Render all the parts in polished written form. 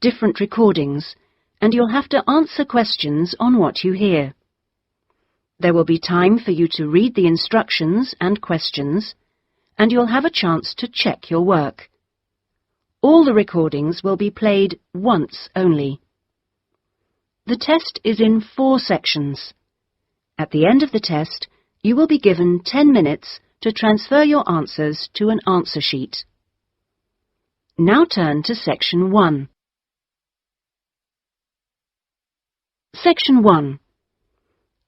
different recordings, and you'll have to answer questions on what you hear. There will be time for you to read the instructions and questions, and you'll have a chance to check your work. All the recordings will be played once only. The test is in 4 sections. At the end of the test, you will be given 10 minutes to transfer your answers to an answer sheet. Now turn to Section 1. Section 1.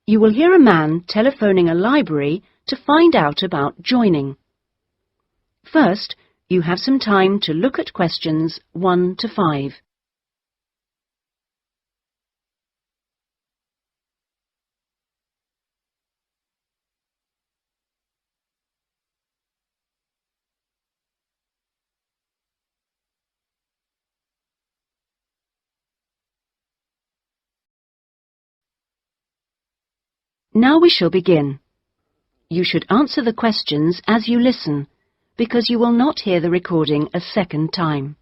You will hear a man telephoning a library to find out about joining. First, you have some time to look at questions 1 to 5. Now we shall begin. You should answer the questions as you listen, because you will not hear the recording a second time.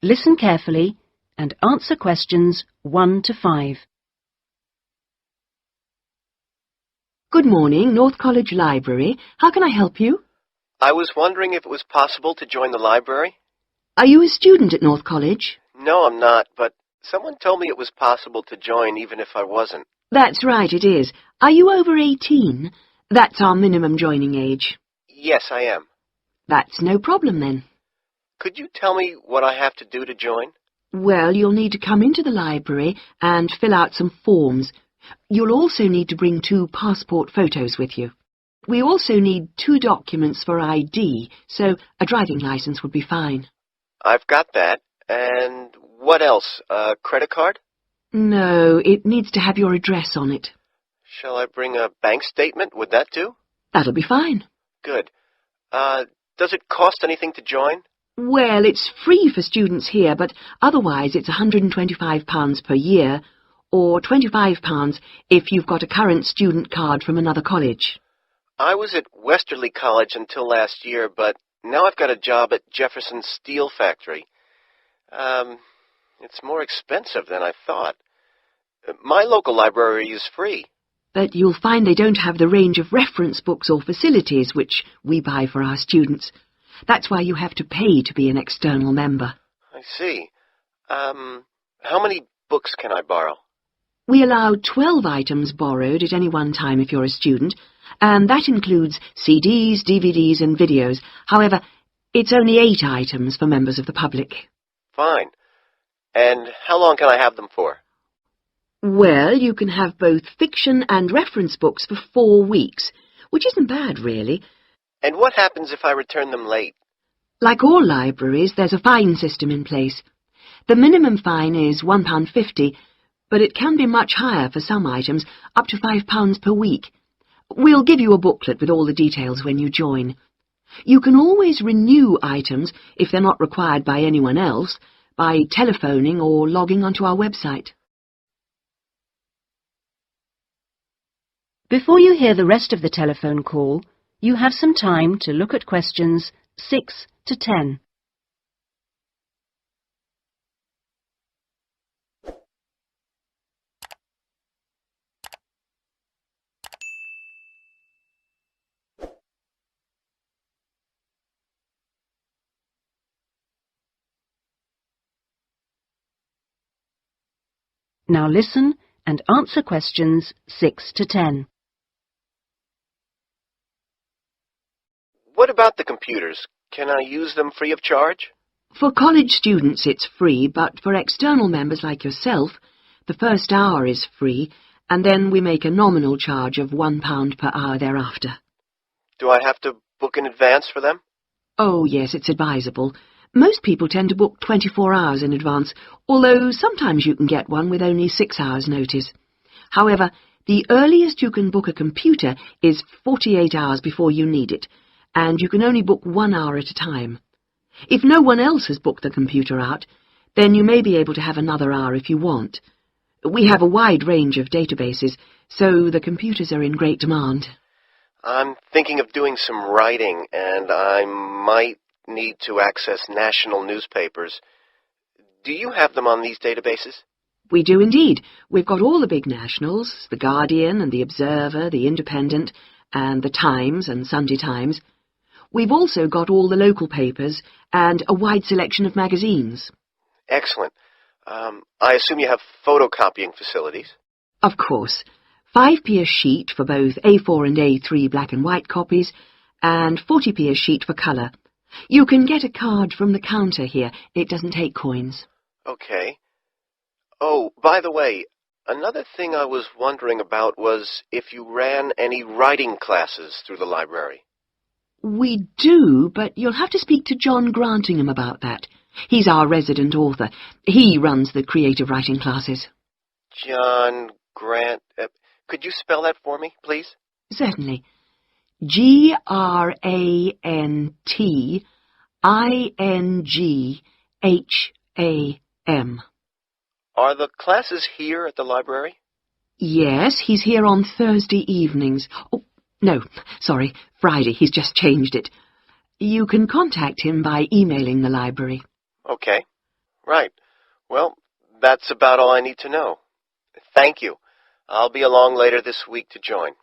Listen carefully and answer questions 1 to 5. Good morning, North College Library. How can I help you? I was wondering if it was possible to join the library. Are you a student at North College? No, I'm not, but someone told me it was possible to join even if I wasn't. That's right, it is. Are you over 18? That's our minimum joining age. Yes, I am. That's no problem then. Could you tell me what I have to do to join? Well, you'll need to come into the library and fill out some forms. You'll also need to bring 2 passport photos with you. We also need 2 documents for ID, so a driving license would be fine. I've got that. And what else? A credit card? No, it needs to have your address on it. Shall I bring a bank statement? Would that do? That'll be fine. Good. Does it cost anything to join? Well, it's free for students here, but otherwise it's £125 per year, or £25 if you've got a current student card from another college. I was at Westerly College until last year, but now I've got a job at Jefferson Steel Factory. It's more expensive than I thought. My local library is free. But you'll find they don't have the range of reference books or facilities which we buy for our students. That's why you have to pay to be an external member. I see. How many books can I borrow? We allow 12 items borrowed at any one time if you're a student, and that includes CDs, DVDs and videos. However, it's only 8 items for members of the public. Fine. And how long can I have them for? Well, you can have both fiction and reference books for 4 weeks, which isn't bad, really. And what happens if I return them late? Like all libraries, there's a fine system in place. The minimum fine is £1.50, but it can be much higher for some items, up to £5 per week. We'll give you a booklet with all the details when you join. You can always renew items, if they're not required by anyone else, by telephoning or logging onto our website. Before you hear the rest of the telephone call, you have some time to look at questions 6 to 10. Now listen and answer questions 6 to 10. What about the computers? Can I use them free of charge? For college students it's free, but for external members like yourself, the first hour is free, and then we make a nominal charge of £1 per hour thereafter. Do I have to book in advance for them? Oh, yes, it's advisable. Most people tend to book 24 hours in advance, although sometimes you can get one with only 6 hours' notice. However, the earliest you can book a computer is 48 hours before you need it, and you can only book 1 hour at a time. If no one else has booked the computer out, then you may be able to have another hour if you want. We have a wide range of databases, so the computers are in great demand. I'm thinking of doing some writing, and I might need to access national newspapers. Do you have them on these databases? We do indeed. We've got all the big nationals, The Guardian and The Observer, The Independent, and The Times and Sunday Times. We've also got all the local papers and a wide selection of magazines. Excellent. I assume you have photocopying facilities? Of course. 5p a sheet for both A4 and A3 black and white copies, and 40p a sheet for colour. You can get a card from the counter here. It doesn't take coins. Okay. Oh, by the way, another thing I was wondering about was if you ran any writing classes through the library. We do, but you'll have to speak to John Grantingham about that. He's our resident author. He runs the creative writing classes. John Grant... could you spell that for me, please? Certainly. Grantingham. Are the classes here at the library? Yes, he's here on Thursday evenings. Oh, no, sorry, Friday. He's just changed it. You can contact him by emailing the library. Okay. Right. Well, that's about all I need to know. Thank you. I'll be along later this week to join.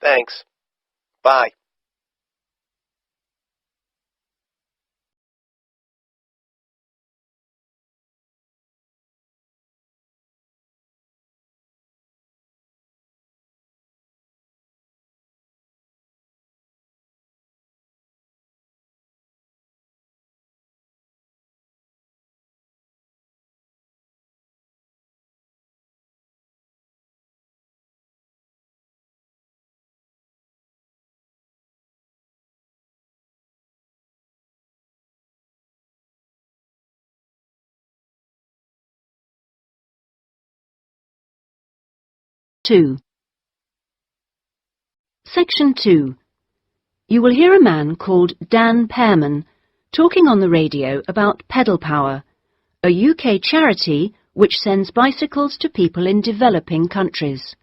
Thanks. Bye. Section 2. You will hear a man called Dan Pearman talking on the radio about Pedal Power, a UK charity which sends bicycles to people in developing countries.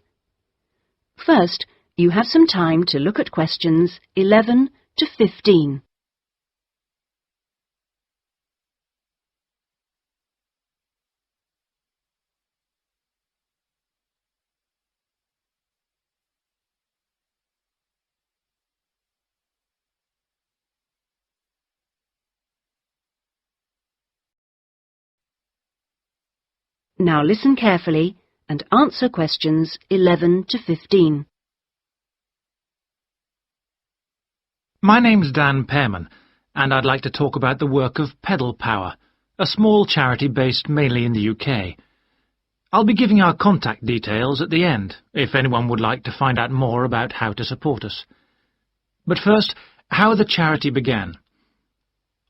First, you have some time to look at questions 11 to 15. Now listen carefully and answer questions 11 to 15. My name's Dan Pearman, and I'd like to talk about the work of Pedal Power, a small charity based mainly in the UK. I'll be giving our contact details at the end, if anyone would like to find out more about how to support us. But first, how the charity began.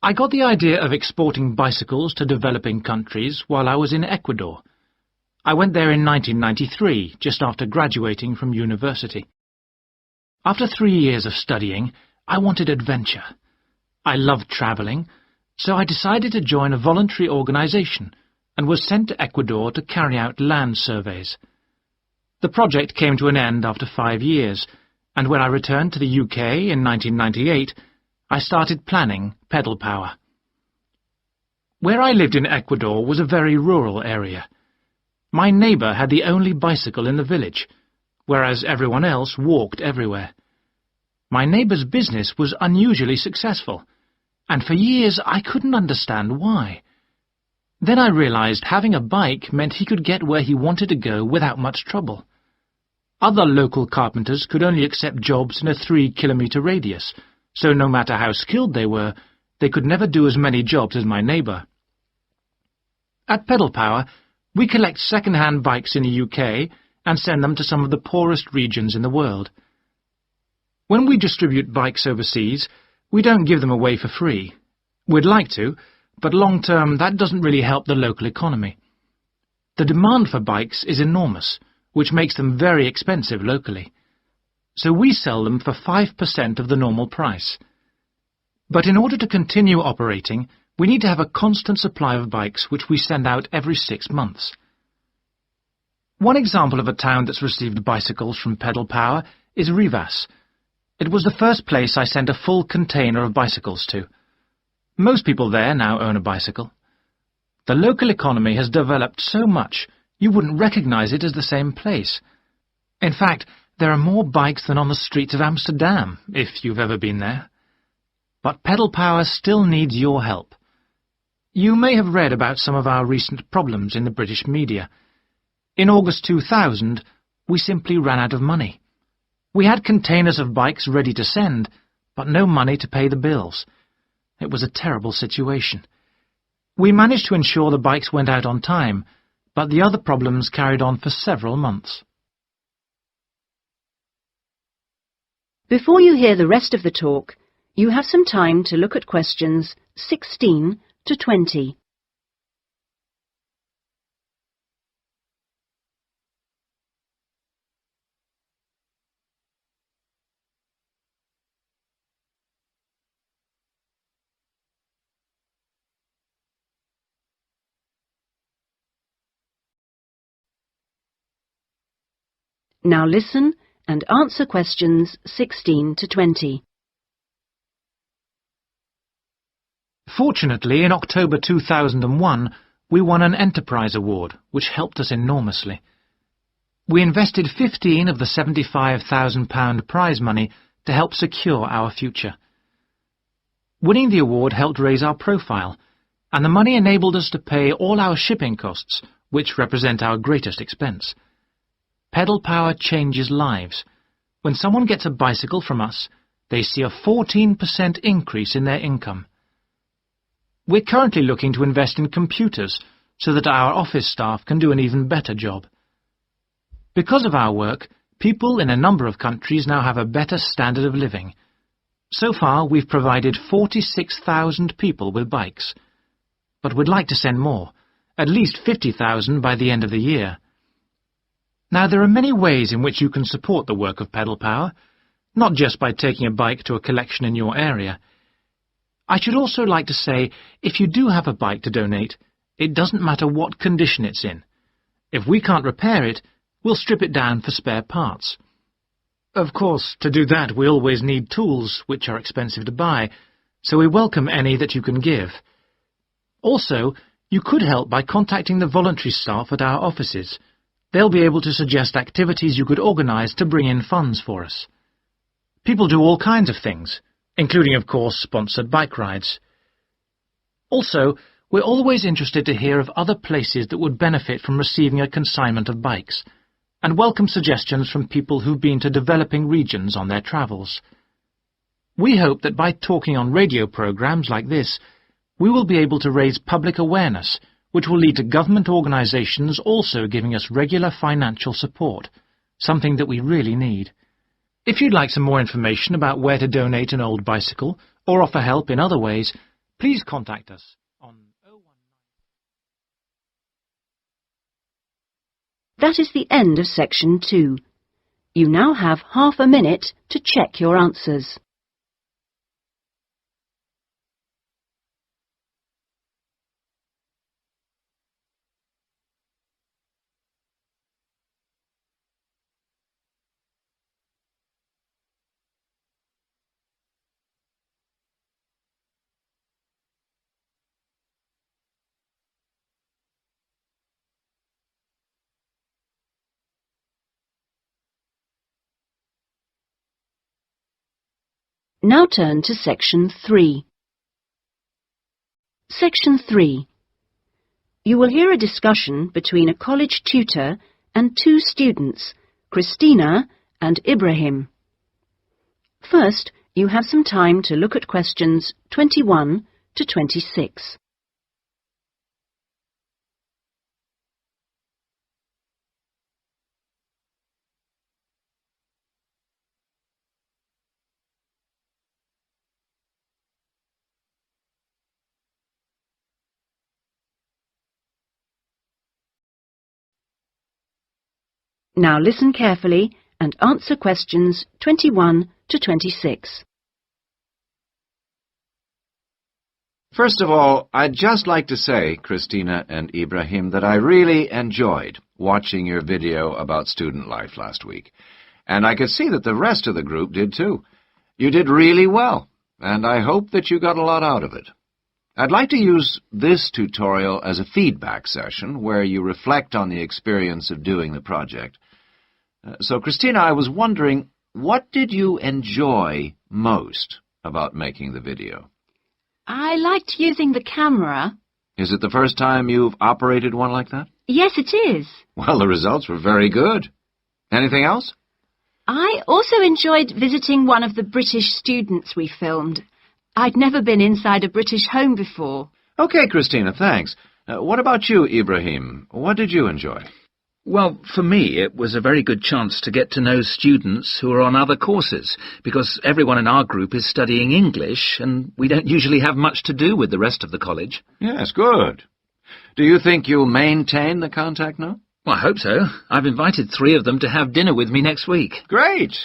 I got the idea of exporting bicycles to developing countries while I was in Ecuador. I went there in 1993, just after graduating from university. After 3 years of studying, I wanted adventure. I loved travelling, so I decided to join a voluntary organisation and was sent to Ecuador to carry out land surveys. The project came to an end after 5 years, and when I returned to the UK in 1998, I started planning Pedal Power. Where I lived in Ecuador was a very rural area. My neighbour had the only bicycle in the village, whereas everyone else walked everywhere. My neighbour's business was unusually successful, and for years I couldn't understand why. Then I realised having a bike meant he could get where he wanted to go without much trouble. Other local carpenters could only accept jobs in a 3-kilometre radius, so no matter how skilled they were, they could never do as many jobs as my neighbour. At Pedal Power, we collect second-hand bikes in the UK and send them to some of the poorest regions in the world. When we distribute bikes overseas, we don't give them away for free. We'd like to, but long-term that doesn't really help the local economy. The demand for bikes is enormous, which makes them very expensive locally. So we sell them for 5% of the normal price. But in order to continue operating, we need to have a constant supply of bikes which we send out every 6 months. One example of a town that's received bicycles from Pedal Power is Rivas. It was the first place I sent a full container of bicycles to. Most people there now own a bicycle. The local economy has developed so much you wouldn't recognize it as the same place. In fact, there are more bikes than on the streets of Amsterdam, if you've ever been there. But Pedal Power still needs your help. You may have read about some of our recent problems in the British media. In August 2000, we simply ran out of money. We had containers of bikes ready to send, but no money to pay the bills. It was a terrible situation. We managed to ensure the bikes went out on time, but the other problems carried on for several months. Before you hear the rest of the talk, you have some time to look at questions 16 to 20. Now listen and answer questions 16 to 20. Fortunately, in October 2001, we won an Enterprise Award, which helped us enormously. We invested 15 of the £75,000 prize money to help secure our future. Winning the award helped raise our profile, and the money enabled us to pay all our shipping costs, which represent our greatest expense. Pedal Power changes lives. When someone gets a bicycle from us, they see a 14% increase in their income. We're currently looking to invest in computers so that our office staff can do an even better job. Because of our work, people in a number of countries now have a better standard of living. So far, we've provided 46,000 people with bikes. But we'd like to send more, at least 50,000 by the end of the year. Now, there are many ways in which you can support the work of Pedal Power, not just by taking a bike to a collection in your area. I should also like to say, if you do have a bike to donate, it doesn't matter what condition it's in. If we can't repair it, we'll strip it down for spare parts. Of course, to do that we always need tools, which are expensive to buy, so we welcome any that you can give. Also, you could help by contacting the voluntary staff at our offices. They'll be able to suggest activities you could organise to bring in funds for us. People do all kinds of things, including, of course, sponsored bike rides. Also, we're always interested to hear of other places that would benefit from receiving a consignment of bikes, and welcome suggestions from people who've been to developing regions on their travels. We hope that by talking on radio programmes like this, we will be able to raise public awareness, which will lead to government organisations also giving us regular financial support, something that we really need. If you'd like some more information about where to donate an old bicycle or offer help in other ways, please contact us on 019. That is the end of section 2. You now have half a minute to check your answers. Now turn to section 3. Section 3. You will hear a discussion between a college tutor and two students, Christina and Ibrahim. First, you have some time to look at questions 21 to 26. Now listen carefully and answer questions 21 to 26. First of all, I'd just like to say, Christina and Ibrahim, that I really enjoyed watching your video about student life last week. And I could see that the rest of the group did too. You did really well, and I hope that you got a lot out of it. I'd like to use this tutorial as a feedback session where you reflect on the experience of doing the project. So, Christina, I was wondering, what did you enjoy most about making the video? I liked using the camera. Is it the first time you've operated one like that? Yes, it is. Well, the results were very good. Anything else? I also enjoyed visiting one of the British students we filmed. I'd never been inside a British home before. Okay, Christina, thanks. What about you, Ibrahim? What did you enjoy? Well, for me, it was a very good chance to get to know students who are on other courses, because everyone in our group is studying English, and we don't usually have much to do with the rest of the college. Yes, good. Do you think you'll maintain the contact now? Well, I hope so. I've invited 3 of them to have dinner with me next week. Great!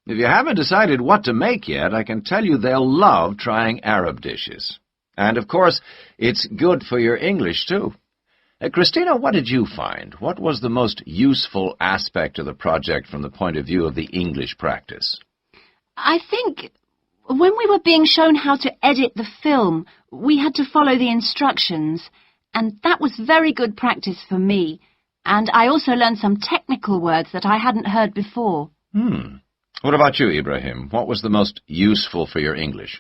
If you haven't decided what to make yet, I can tell you they'll love trying Arab dishes. And, of course, it's good for your English, too. Christina, what did you find? What was the most useful aspect of the project from the point of view of the English practice? I think when we were being shown how to edit the film, we had to follow the instructions, and that was very good practice for me. And I also learned some technical words that I hadn't heard before. What about you, Ibrahim? What was the most useful for your English?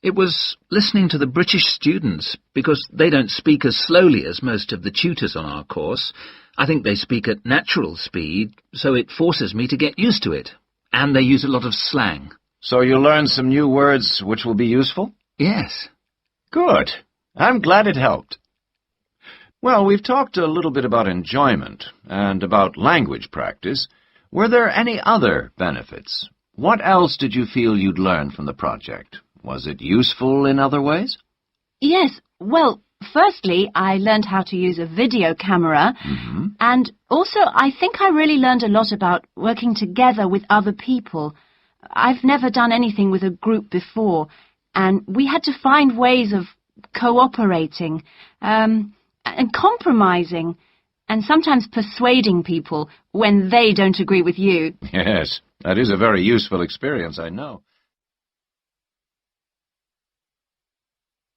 It was listening to the British students, because they don't speak as slowly as most of the tutors on our course. I think they speak at natural speed, so it forces me to get used to it. And they use a lot of slang. So you learned some new words which will be useful? Yes. Good. I'm glad it helped. Well, we've talked a little bit about enjoyment and about language practice. Were there any other benefits? What else did you feel you'd learned from the project? Was it useful in other ways? Yes, well, firstly, I learned how to use a video camera, and also I think I really learned a lot about working together with other people. I've never done anything with a group before, and we had to find ways of cooperating, and compromising, and sometimes persuading people when they don't agree with you. Yes, that is a very useful experience, I know.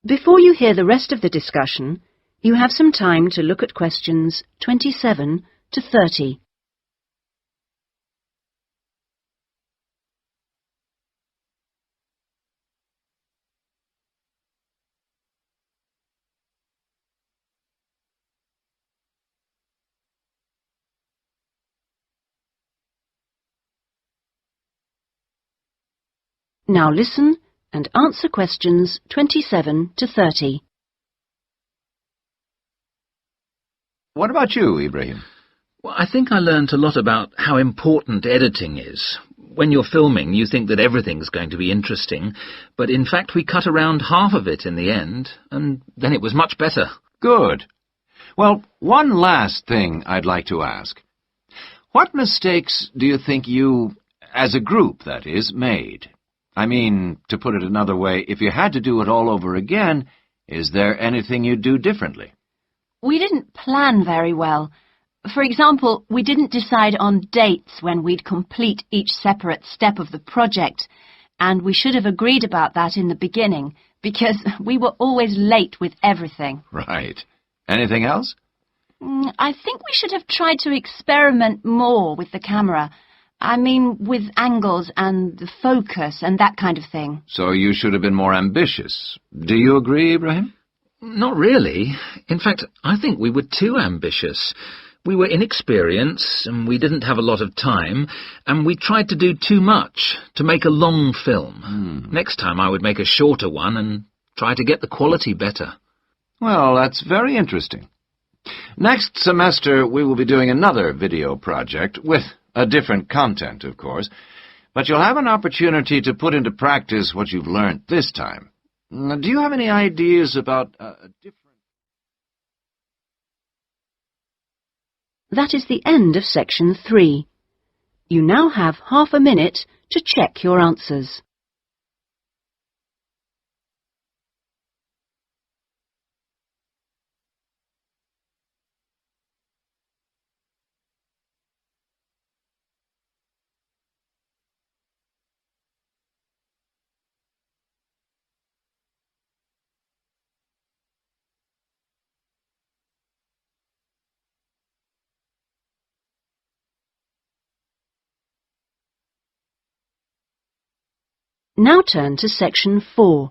Before you hear the rest of the discussion, you have some time to look at questions 27 to 30. Now listen and answer questions 27 to 30. What about you, Ibrahim? Well, I think I learned a lot about how important editing is. When you're filming, you think that everything's going to be interesting, but in fact we cut around half of it in the end, and then it was much better. Good. Well, one last thing I'd like to ask. What mistakes do you think you, as a group, that is, made? I mean, to put it another way, if you had to do it all over again, is there anything you'd do differently? We didn't plan very well. For example, we didn't decide on dates when we'd complete each separate step of the project, and we should have agreed about that in the beginning, because we were always late with everything. Right. Anything else? I think we should have tried to experiment more with the camera. I mean, with angles and the focus and that kind of thing. So you should have been more ambitious. Do you agree, Ibrahim? Not really. In fact, I think we were too ambitious. We were inexperienced, and we didn't have a lot of time, and we tried to do too much, to make a long film. Next time I would make a shorter one and try to get the quality better. Well, that's very interesting. Next semester we will be doing another video project, with a different content, of course, but you'll have an opportunity to put into practice what you've learned this time. Do you have any ideas about a different... That is the end of section 3. You now have half a minute to check your answers. Now turn to Section 4.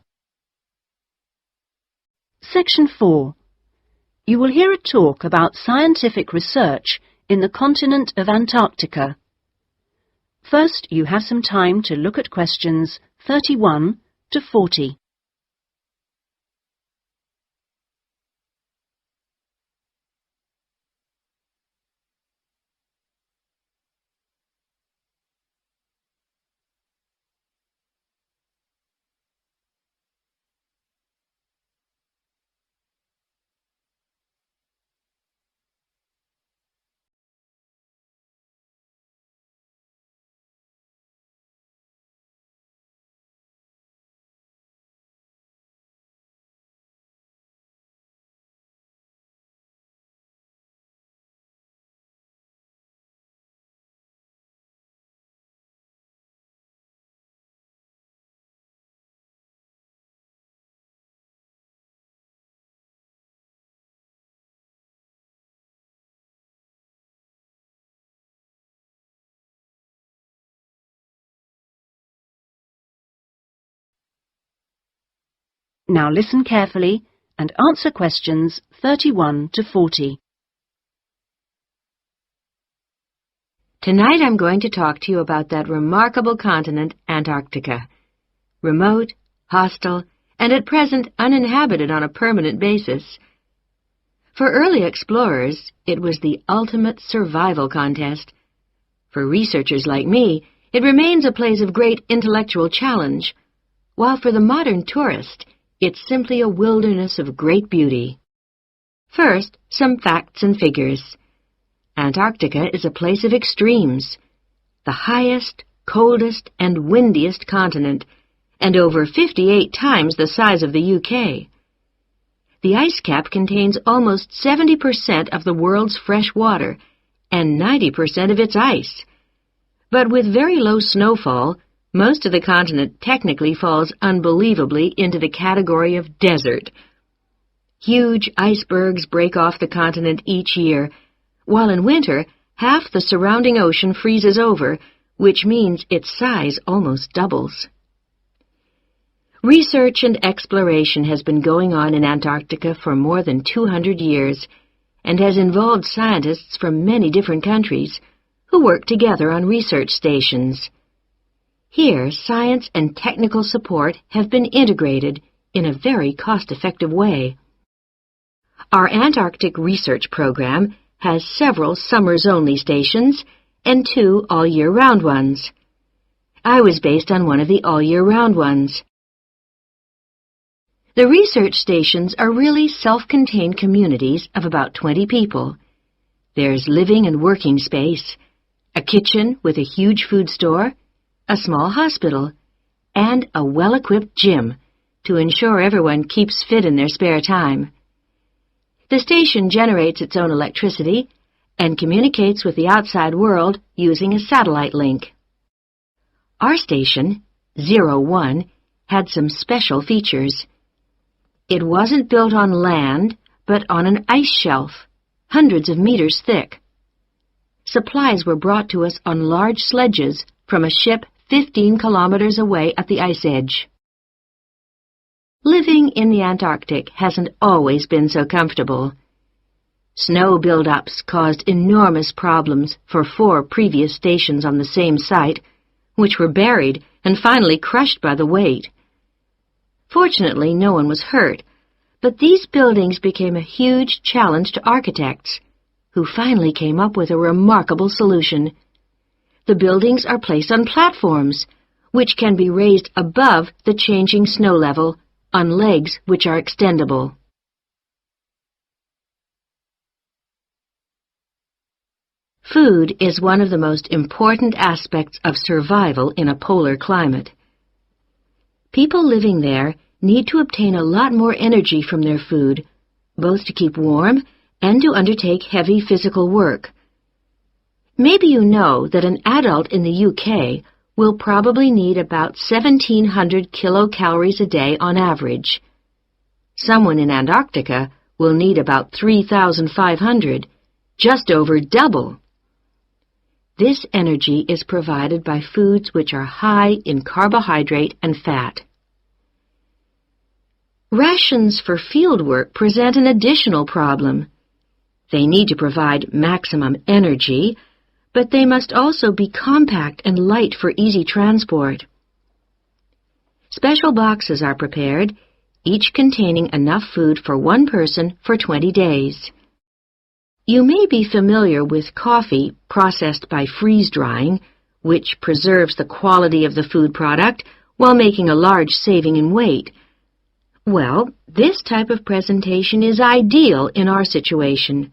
Section 4. You will hear a talk about scientific research in the continent of Antarctica. First, you have some time to look at questions 31 to 40. Now listen carefully and answer questions 31 to 40. Tonight I'm going to talk to you about that remarkable continent, Antarctica. Remote, hostile, and at present uninhabited on a permanent basis. For early explorers, it was the ultimate survival contest. For researchers like me, it remains a place of great intellectual challenge, while for the modern tourist, it's simply a wilderness of great beauty. First, some facts and figures. Antarctica is a place of extremes, the highest, coldest, and windiest continent, and over 58 times the size of the UK. The ice cap contains almost 70% of the world's fresh water and 90% of its ice. But with very low snowfall, most of the continent technically falls unbelievably into the category of desert. Huge icebergs break off the continent each year, while in winter, half the surrounding ocean freezes over, which means its size almost doubles. Research and exploration has been going on in Antarctica for more than 200 years, and has involved scientists from many different countries who work together on research stations. Here, science and technical support have been integrated in a very cost-effective way. Our Antarctic research program has several summers-only stations and 2 all-year-round ones. I was based on one of the all-year-round ones. The research stations are really self-contained communities of about 20 people. There's living and working space, a kitchen with a huge food store, a small hospital, and a well-equipped gym to ensure everyone keeps fit in their spare time. The station generates its own electricity and communicates with the outside world using a satellite link. Our station, 01, had some special features. It wasn't built on land, but on an ice shelf, hundreds of meters thick. Supplies were brought to us on large sledges from a ship 15 kilometers away at the ice edge. Living in the Antarctic hasn't always been so comfortable. Snow buildups caused enormous problems for 4 previous stations on the same site, which were buried and finally crushed by the weight. Fortunately, no one was hurt, but these buildings became a huge challenge to architects, who finally came up with a remarkable solution. The buildings are placed on platforms, which can be raised above the changing snow level on legs which are extendable. Food is one of the most important aspects of survival in a polar climate. People living there need to obtain a lot more energy from their food, both to keep warm and to undertake heavy physical work. Maybe you know that an adult in the UK will probably need about 1,700 kilocalories a day on average. Someone in Antarctica will need about 3,500, just over double. This energy is provided by foods which are high in carbohydrate and fat. Rations for field work present an additional problem. They need to provide maximum energy, but they must also be compact and light for easy transport. Special boxes are prepared, each containing enough food for one person for 20 days. You may be familiar with coffee processed by freeze-drying, which preserves the quality of the food product while making a large saving in weight. Well, this type of presentation is ideal in our situation.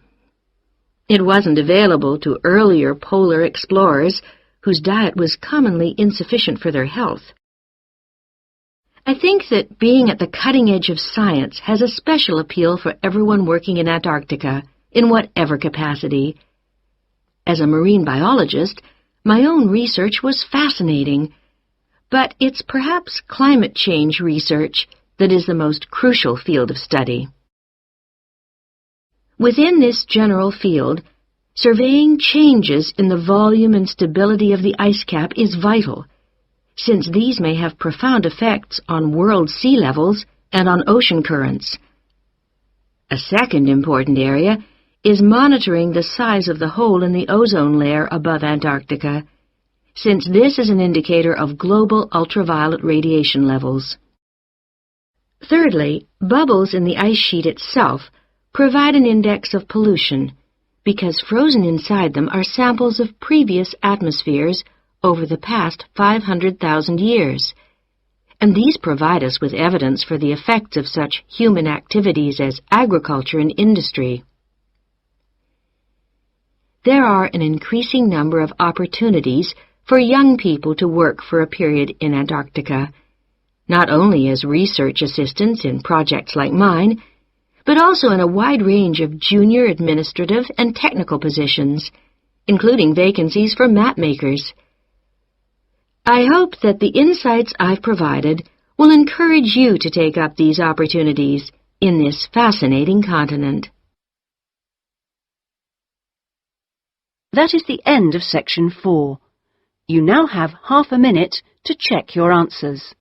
It wasn't available to earlier polar explorers whose diet was commonly insufficient for their health. I think that being at the cutting edge of science has a special appeal for everyone working in Antarctica, in whatever capacity. As a marine biologist, my own research was fascinating, but it's perhaps climate change research that is the most crucial field of study. Within this general field, surveying changes in the volume and stability of the ice cap is vital, since these may have profound effects on world sea levels and on ocean currents. A second important area is monitoring the size of the hole in the ozone layer above Antarctica, since this is an indicator of global ultraviolet radiation levels. Thirdly, bubbles in the ice sheet itself provide an index of pollution, because frozen inside them are samples of previous atmospheres over the past 500,000 years, and these provide us with evidence for the effects of such human activities as agriculture and industry. There are an increasing number of opportunities for young people to work for a period in Antarctica, not only as research assistants in projects like mine, but also in a wide range of junior administrative and technical positions, including vacancies for map makers. I hope that the insights I've provided will encourage you to take up these opportunities in this fascinating continent. That is the end of section 4. You now have half a minute to check your answers.